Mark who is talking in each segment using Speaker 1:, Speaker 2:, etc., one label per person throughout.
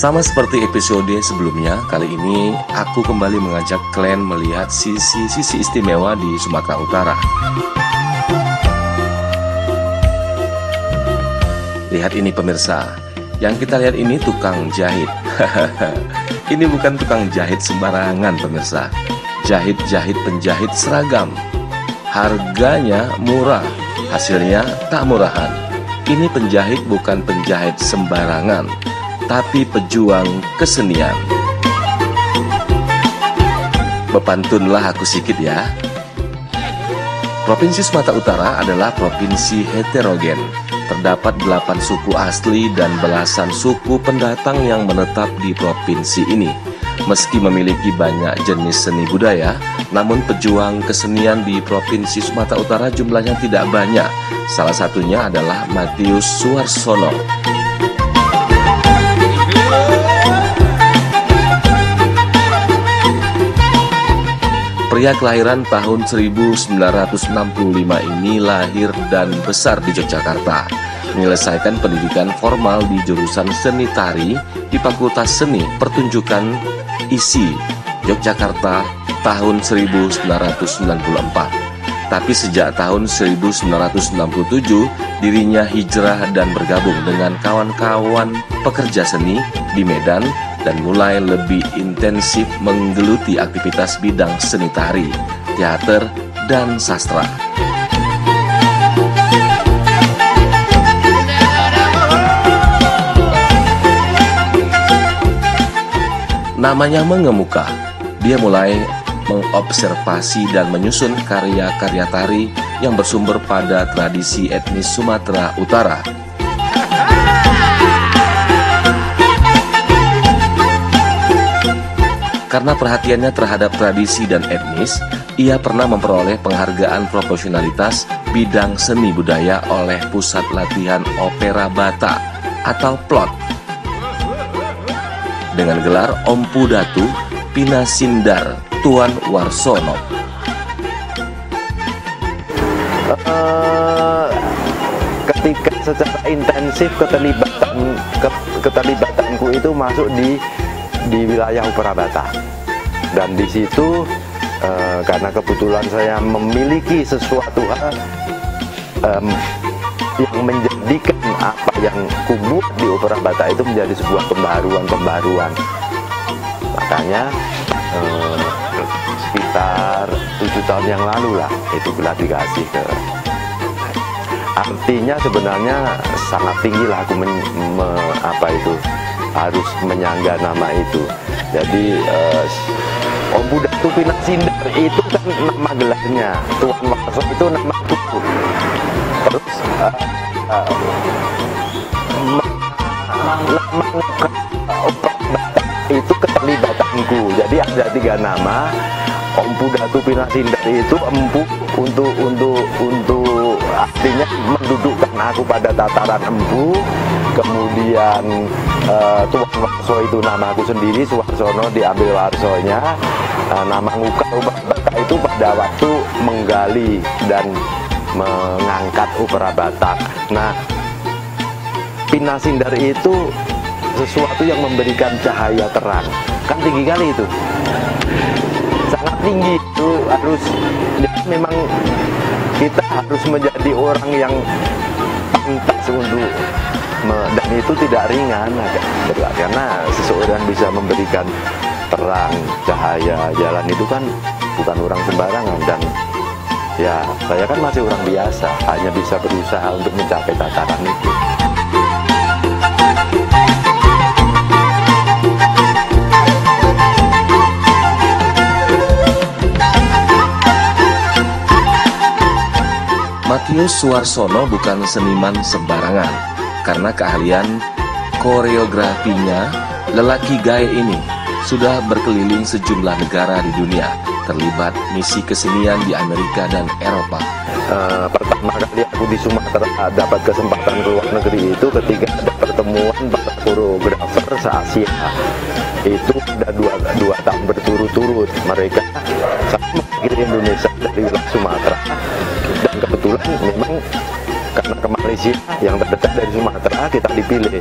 Speaker 1: Sama seperti episode sebelumnya, kali ini aku kembali mengajak kalian melihat sisi-sisi istimewa di Sumatera Utara. Lihat ini pemirsa, yang kita lihat ini tukang jahit. Ini bukan tukang jahit sembarangan pemirsa. Jahit-jahit penjahit seragam. Harganya murah, hasilnya tak murahan. Ini penjahit bukan penjahit sembarangan, tapi pejuang kesenian. Bepantunlah aku sedikit ya. Provinsi Sumatera Utara adalah provinsi heterogen. Terdapat 8 suku asli dan belasan suku pendatang yang menetap di provinsi ini. Meski memiliki banyak jenis seni budaya, namun pejuang kesenian di Provinsi Sumatera Utara jumlahnya tidak banyak. Salah satunya adalah Matius Suarsono. Pria kelahiran tahun 1965 ini lahir dan besar di Yogyakarta. Menyelesaikan pendidikan formal di jurusan seni tari di Fakultas Seni Pertunjukan ISI Yogyakarta tahun 1994. Tapi sejak tahun 1997 dirinya hijrah dan bergabung dengan kawan-kawan pekerja seni di Medan dan mulai lebih intensif menggeluti aktivitas bidang seni tari, teater, dan sastra. Namanya mengemuka, dia mulai mengobservasi dan menyusun karya-karya tari yang bersumber pada tradisi etnis Sumatera Utara. Karena perhatiannya terhadap tradisi dan etnis, ia pernah memperoleh penghargaan profesionalitas bidang seni budaya oleh Pusat Latihan Opera Bata atau PLOT dengan gelar Ompu Datu Pinasindar Tuan Warsono.
Speaker 2: Ketika secara intensif keterlibatanku itu masuk di wilayah Opera Bata, dan di situ karena kebetulan saya memiliki sesuatu hal yang menjadikan apa yang kubuat di Opera Bata itu menjadi sebuah pembaruan. Makanya sekitar 7 tahun yang lalu lah itu bila dikasih ke. Artinya sebenarnya sangat tinggi lah aku harus menyangga nama itu. Jadi Ompu Datu Pinasindar itu kan nama gelarnya, Tuan Warsono itu nama buku. Terus nama Opera Bata itu keterlibatanku. Jadi ada 3 nama. Ompu Datu Pinasindar itu empu untuk artinya mendudukkan aku pada tataran empu. Kemudian Tuan Warso itu nama aku sendiri, Suarsono diambil Warsonya. Nama Nguka Opera Bata itu pada waktu menggali dan mengangkat Opera Batak. Nah, Pinasindar itu sesuatu yang memberikan cahaya terang. Kan tinggi kali itu, sangat tinggi itu. Memang kita harus menjadi orang yang pantas untuk dan itu tidak ringan, agak berat, karena seseorang bisa memberikan terang, cahaya, jalan itu kan bukan orang sembarangan. Dan ya saya kan masih orang biasa, hanya bisa berusaha untuk mencapai tataran itu.
Speaker 1: Matius Suarsono bukan seniman sembarangan. Karena keahlian koreografinya, lelaki gaya ini sudah berkeliling sejumlah negara di dunia, terlibat misi kesenian di Amerika dan Eropa.
Speaker 2: Pertama kali aku di Sumatera dapat kesempatan ke luar negeri itu ketika ada pertemuan para koreografer se-Asia. Itu sudah dua tahun berturut-turut mereka sama mewakili Indonesia dari wilayah Sumatera. Dan kebetulan memang karena ke Malaysia yang terdekat dari Sumatera, kita dipilih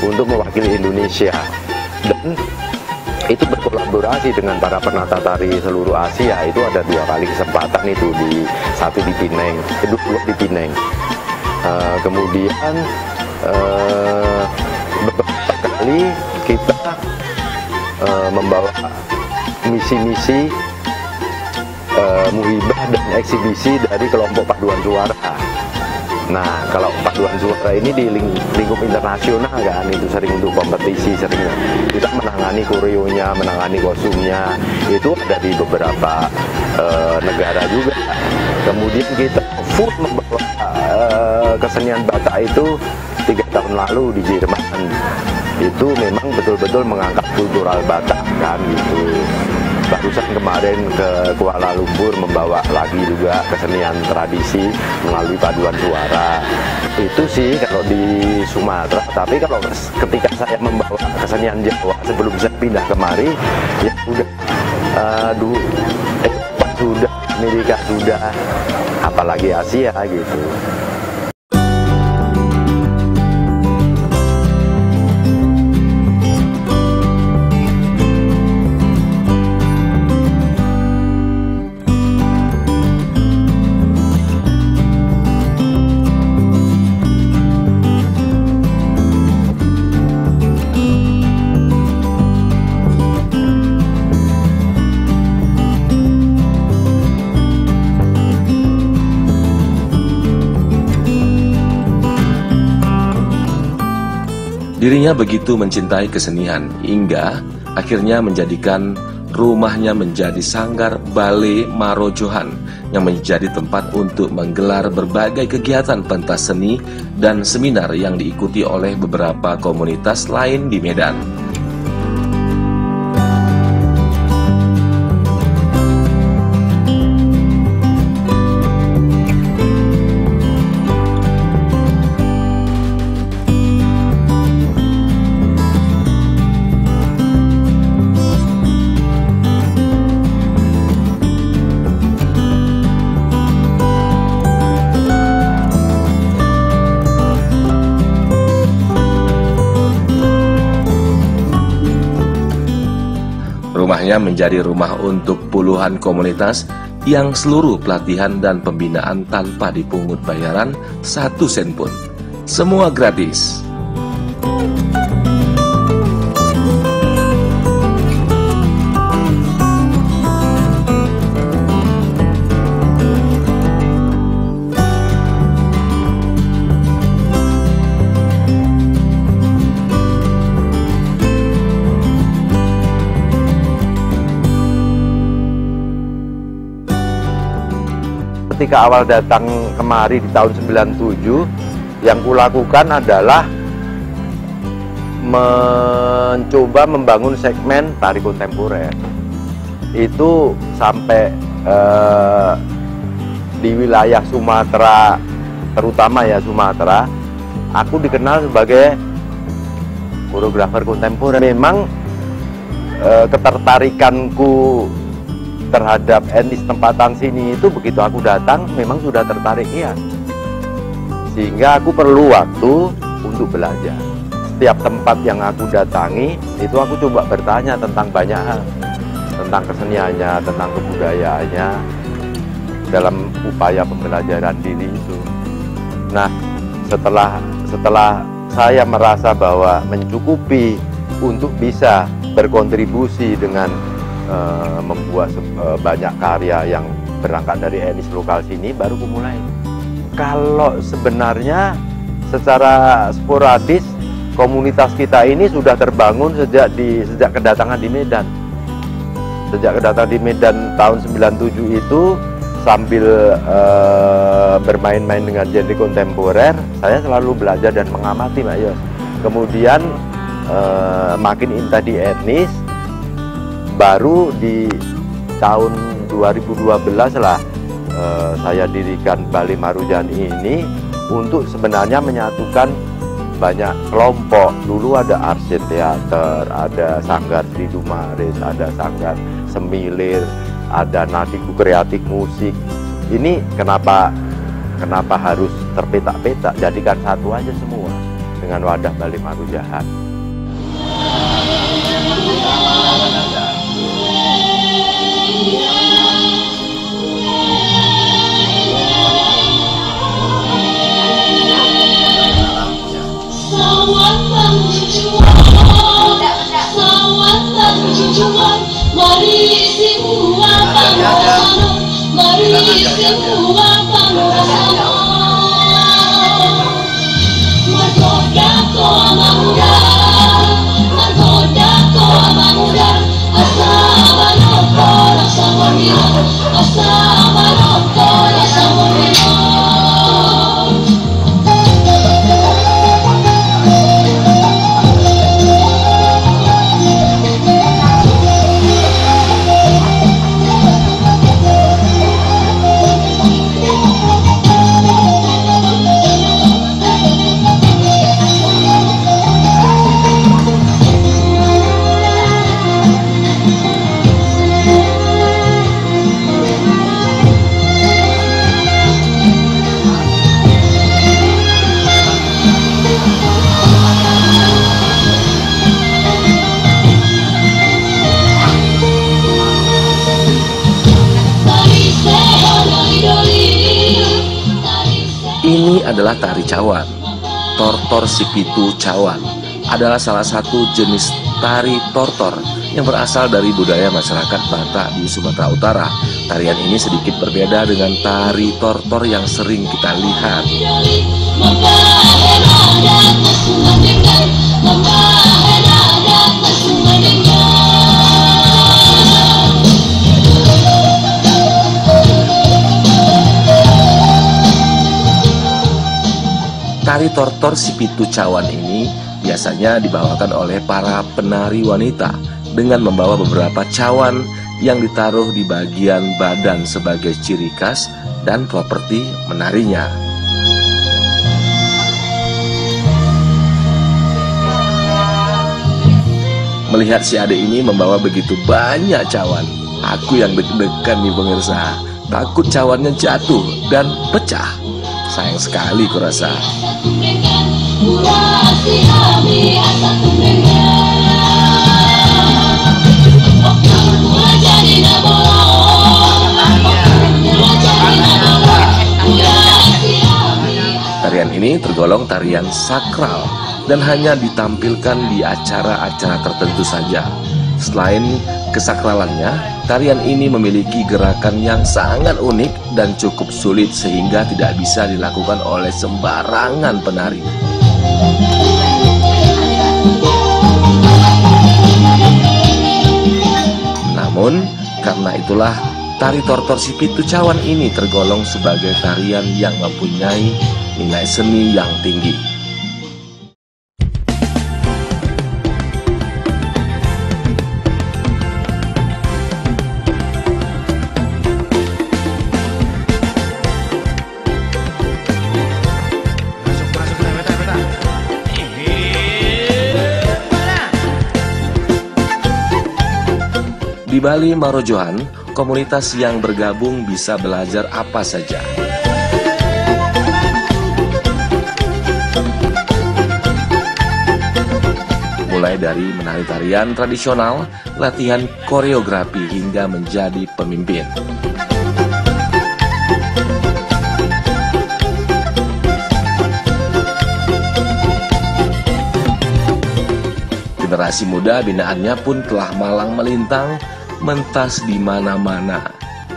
Speaker 2: untuk mewakili Indonesia. dan itu berkolaborasi dengan para penata tari seluruh Asia. Itu ada 2 kali kesempatan itu, satu di Pineng, kedua di Pineng. Kemudian beberapa kali kita membawa misi-misi muhibah dan eksibisi dari kelompok paduan suara. Nah, kalau paduan suara ini di lingkup internasional kan, itu sering untuk kompetisi, sering kita menangani koreonya, menangani kostumnya, itu ada di beberapa negara juga. Kemudian kita full membawa kesenian Batak itu 3 tahun lalu di Jerman. Itu memang betul-betul mengangkat kultural Batak kan gitu. Barusan kemarin ke Kuala Lumpur membawa lagi juga kesenian tradisi melalui paduan suara. Itu sih kalau di Sumatera. Tapi kalau ketika saya membawa kesenian Jawa sebelum saya pindah kemari, ya udah Eropa sudah, Amerika sudah, apalagi Asia gitu.
Speaker 1: Dirinya begitu mencintai kesenian hingga akhirnya menjadikan rumahnya menjadi sanggar Balai Marojohan yang menjadi tempat untuk menggelar berbagai kegiatan pentas seni dan seminar yang diikuti oleh beberapa komunitas lain di Medan. Rumahnya menjadi rumah untuk puluhan komunitas yang seluruh pelatihan dan pembinaan tanpa dipungut bayaran 1 sen pun. Semua gratis.
Speaker 2: Ketika awal datang kemari di tahun 97, yang kulakukan adalah mencoba membangun segmen tari kontemporer. Itu sampai di wilayah Sumatera, terutama ya Sumatera, aku dikenal sebagai koreografer kontemporer. Memang ketertarikanku terhadap etnis tempatan sini itu begitu aku datang memang sudah tertarik ya, sehingga aku perlu waktu untuk belajar. Setiap tempat yang aku datangi itu aku coba bertanya tentang banyak hal, tentang keseniannya, tentang kebudayaannya, dalam upaya pembelajaran diri itu. Nah, setelah saya merasa bahwa mencukupi untuk bisa berkontribusi dengan membuat banyak karya yang berangkat dari etnis lokal sini, baru aku mulai. Kalau sebenarnya secara sporadis komunitas kita ini sudah terbangun sejak kedatangan di Medan. Sejak kedatangan di Medan tahun 97 itu, sambil bermain-main dengan genre kontemporer, saya selalu belajar dan mengamati, Mbak Yos. Kemudian makin inta di etnis. Baru di tahun 2012 lah saya dirikan Balai Marojohan ini untuk sebenarnya menyatukan banyak kelompok. Dulu ada Arset Teater, ada Sanggar Sri Dumaris, ada Sanggar Semilir, ada Nadiku Kreatif Musik. Ini kenapa harus terpetak-petak, jadikan satu aja semua dengan wadah Balai Marojohan.
Speaker 1: Ini adalah tari cawan. Tortor Sipitu Cawan adalah salah satu jenis tari tortor yang berasal dari budaya masyarakat Batak di Sumatera Utara. Tarian ini sedikit berbeda dengan tari tortor yang sering kita lihat. Tari tortor Sipitu Cawan ini biasanya dibawakan oleh para penari wanita dengan membawa beberapa cawan yang ditaruh di bagian badan sebagai ciri khas dan properti menarinya. Melihat si adik ini membawa begitu banyak cawan, aku yang deg-degan nih pemirsa. Takut cawannya jatuh dan pecah. Sayang sekali kurasa. Tarian ini tergolong tarian sakral dan hanya ditampilkan di acara-acara tertentu saja. Selain kesakralannya, tarian ini memiliki gerakan yang sangat unik dan cukup sulit sehingga tidak bisa dilakukan oleh sembarangan penari. Namun, karena itulah tari tortor Sipitu Cawan ini tergolong sebagai tarian yang mempunyai nilai seni yang tinggi. Di Bali Marojohan, komunitas yang bergabung bisa belajar apa saja. Mulai dari menari tarian tradisional, latihan koreografi hingga menjadi pemimpin. Generasi muda binaannya pun telah malang melintang, mentas di mana-mana.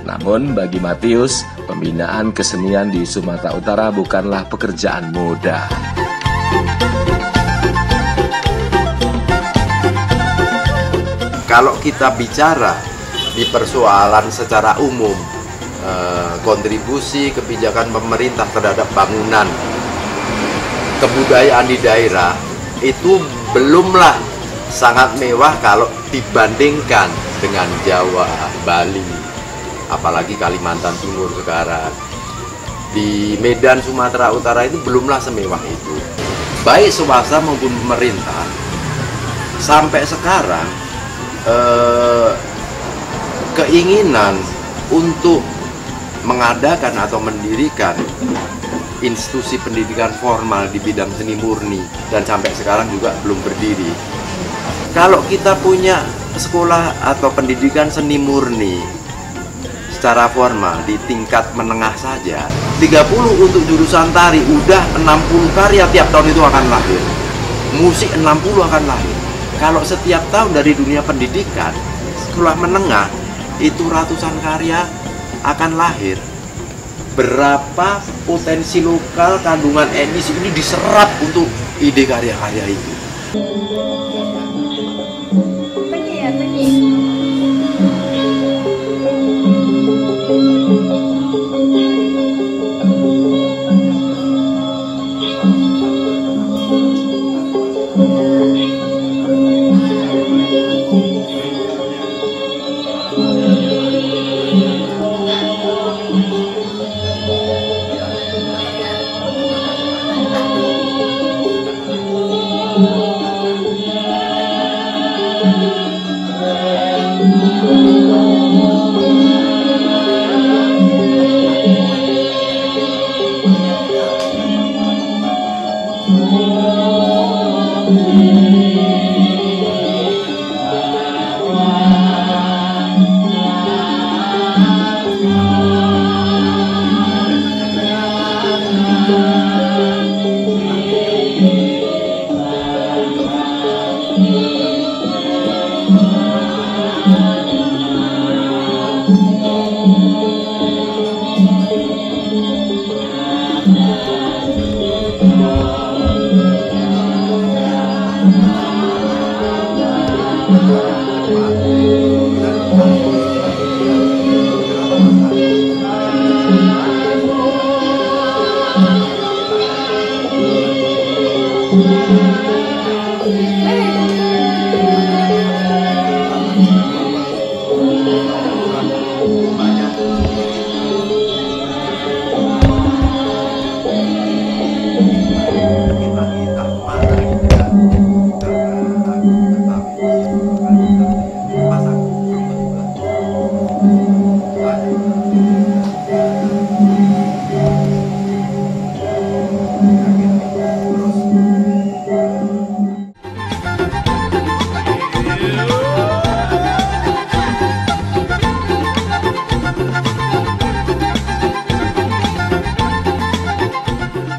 Speaker 1: Namun bagi Matius, pembinaan kesenian di Sumatera Utara bukanlah pekerjaan mudah.
Speaker 2: Kalau kita bicara di persoalan secara umum, kontribusi kebijakan pemerintah terhadap bangunan kebudayaan di daerah itu belumlah sangat mewah kalau dibandingkan dengan Jawa, Bali, apalagi Kalimantan Timur sekarang. Di Medan, Sumatera Utara itu belumlah semewah itu. Baik swasta maupun pemerintah sampai sekarang keinginan untuk mengadakan atau mendirikan institusi pendidikan formal di bidang seni murni dan sampai sekarang juga belum berdiri. Kalau kita punya sekolah atau pendidikan seni murni secara formal di tingkat menengah saja, 30 untuk jurusan tari, udah 60 karya tiap tahun itu akan lahir. Musik 60 akan lahir. Kalau setiap tahun dari dunia pendidikan, sekolah menengah itu ratusan karya akan lahir.
Speaker 3: berapa potensi lokal kandungan etnis ini diserap untuk ide karya-karya itu.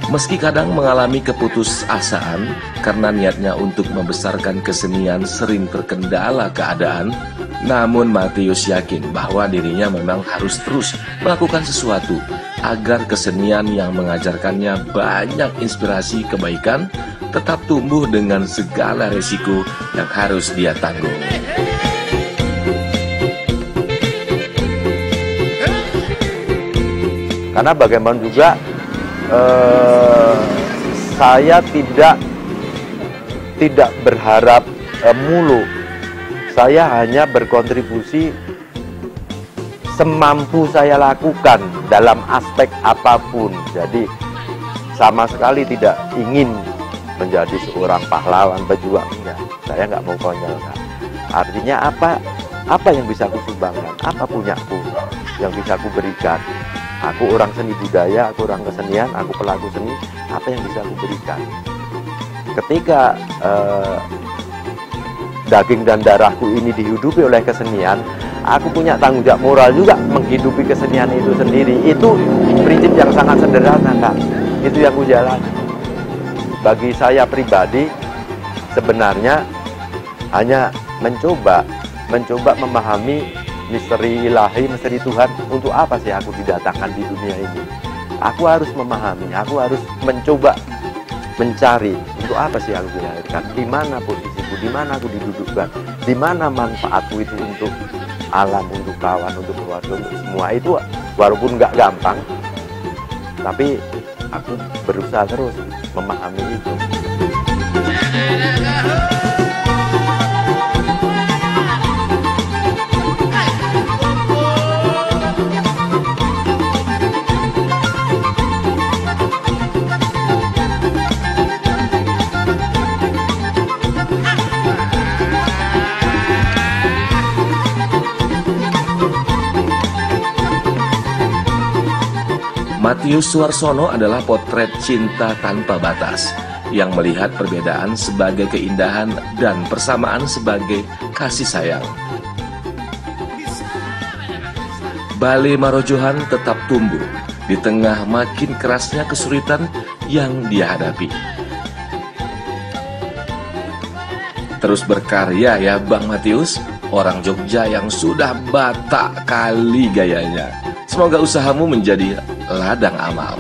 Speaker 1: Meski kadang mengalami keputusasaan karena niatnya untuk membesarkan kesenian sering terkendala keadaan, namun Matius yakin bahwa dirinya memang harus terus melakukan sesuatu agar kesenian yang mengajarkannya banyak inspirasi kebaikan tetap tumbuh dengan segala resiko yang harus dia tanggung.
Speaker 2: Karena bagaimana juga saya tidak berharap mulu. Saya hanya berkontribusi semampu saya lakukan dalam aspek apapun. Jadi sama sekali tidak ingin menjadi seorang pahlawan pejuang. Enggak. Saya nggak mau konyol. Artinya apa yang bisa aku sumbangkan? Apa punyaku yang bisa aku berikan? Aku orang seni budaya, aku orang kesenian, aku pelaku seni, apa yang bisa aku berikan? Ketika daging dan darahku ini dihidupi oleh kesenian, aku punya tanggung jawab moral juga menghidupi kesenian itu sendiri. Itu prinsip yang sangat sederhana, Kak. Itu yang aku jalani. Bagi saya pribadi, sebenarnya hanya mencoba memahami misteri ilahi, misteri Tuhan. Untuk apa sih aku didatangkan di dunia ini? Aku harus memahami, aku harus mencoba mencari untuk apa sih aku dilahirkan, di mana posisiku, di mana aku didudukkan, di mana manfaatku itu untuk alam, untuk kawan, untuk keluarga, untuk semua. Itu walaupun nggak gampang, tapi aku berusaha terus memahami itu.
Speaker 1: Matius Suarsono adalah potret cinta tanpa batas yang melihat perbedaan sebagai keindahan dan persamaan sebagai kasih sayang. Bale Marojohan tetap tumbuh di tengah makin kerasnya kesulitan yang dia hadapi. Terus berkarya ya Bang Matius, orang Jogja yang sudah batak kali gayanya. Semoga usahamu menjadi ladang amal.